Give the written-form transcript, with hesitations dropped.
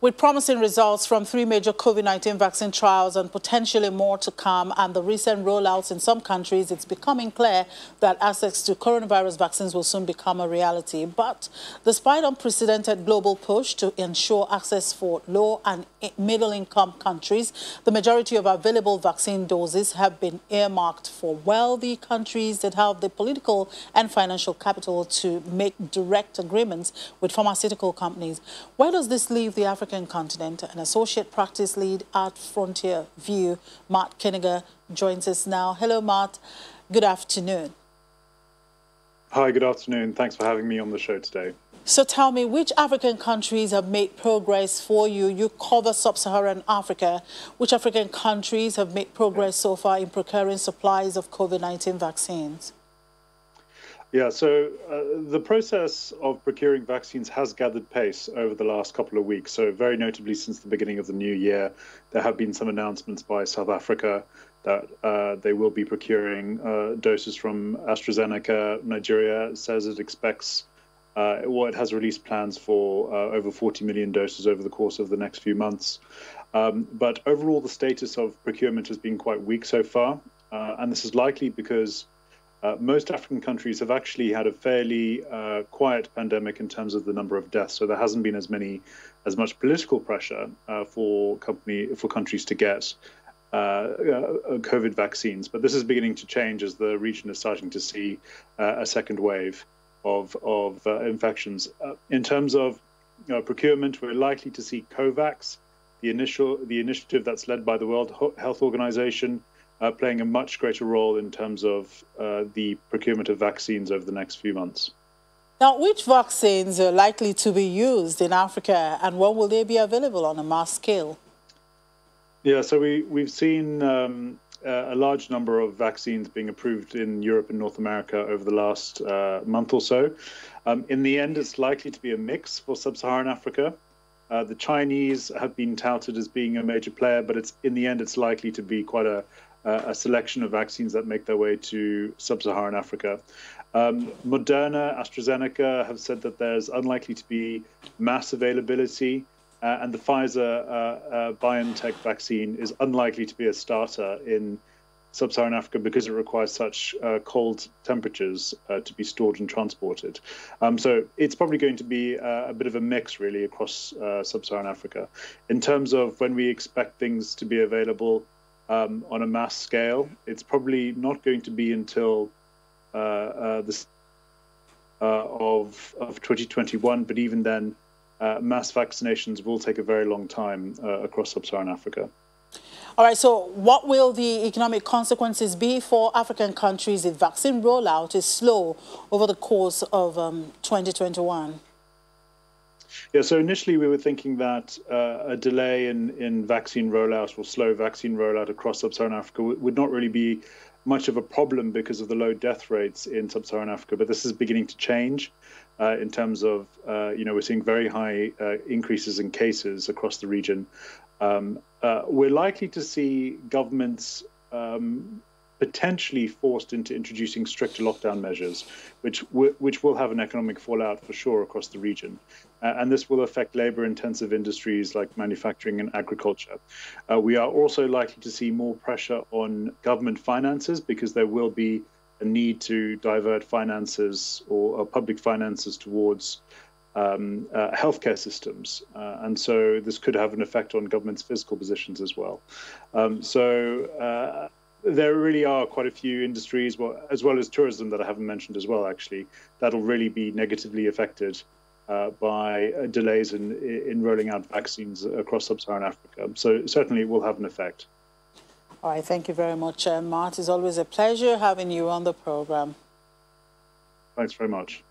With promising results from 3 major COVID-19 vaccine trials and potentially more to come, and the recent rollouts in some countries, it's becoming clear that access to coronavirus vaccines will soon become a reality. But despite unprecedented global push to ensure access for low and middle-income countries, the majority of available vaccine doses have been earmarked for wealthy countries that have the political and financial capital to make direct agreements with pharmaceutical companies. Where does this leave the African continent? An associate practice lead at Frontier View, Matt Kiniger, joins us now. Hello, Matt. Good afternoon. Hi, good afternoon. Thanks for having me on the show today. So tell me, which African countries have made progress for you? You cover sub-Saharan Africa. Which African countries have made progress so far in procuring supplies of COVID-19 vaccines? Yeah, so the process of procuring vaccines has gathered pace over the last couple of weeks. So very notably since the beginning of the new year, there have been some announcements by South Africa that they will be procuring doses from AstraZeneca. Nigeria says it expects, it has released plans for over 40 million doses over the course of the next few months. But overall, the status of procurement has been quite weak so far. And this is likely because most African countries have actually had a fairly quiet pandemic in terms of the number of deaths. So there hasn't been as much political pressure for countries to get COVID vaccines. But this is beginning to change as the region is starting to see a second wave of infections. In terms of procurement, we're likely to see COVAX, the initiative that's led by the World Health Organization, playing a much greater role in terms of the procurement of vaccines over the next few months. Now, which vaccines are likely to be used in Africa, and when will they be available on a mass scale? Yeah, so we've seen a large number of vaccines being approved in Europe and North America over the last month or so. In the end, it's likely to be a mix for sub-Saharan Africa. The Chinese have been touted as being a major player, but in the end, it's likely to be quite a selection of vaccines that make their way to sub-Saharan Africa. Moderna, AstraZeneca have said that there's unlikely to be mass availability, and the Pfizer-BioNTech vaccine is unlikely to be a starter in sub-Saharan Africa because it requires such cold temperatures to be stored and transported. So it's probably going to be a bit of a mix, really, across sub-Saharan Africa. In terms of when we expect things to be available, on a mass scale, it's probably not going to be until of 2021, but even then, mass vaccinations will take a very long time across sub-Saharan Africa. All right, so what will the economic consequences be for African countries if vaccine rollout is slow over the course of 2021? Yeah, so initially we were thinking that a delay in vaccine rollout or slow vaccine rollout across sub-Saharan Africa would not really be much of a problem because of the low death rates in sub-Saharan Africa. But this is beginning to change in terms of, we're seeing very high increases in cases across the region. We're likely to see governments potentially forced into introducing stricter lockdown measures, which will have an economic fallout for sure across the region. And this will affect labor-intensive industries like manufacturing and agriculture. We are also likely to see more pressure on government finances because there will be a need to divert finances or public finances towards healthcare systems. And so this could have an effect on government's fiscal positions as well. There really are quite a few industries, as well as tourism that I haven't mentioned as well, actually, that'll really be negatively affected by delays in rolling out vaccines across sub-Saharan Africa. So certainly it will have an effect. All right, thank you very much, Matt. It's always a pleasure having you on the program. Thanks very much.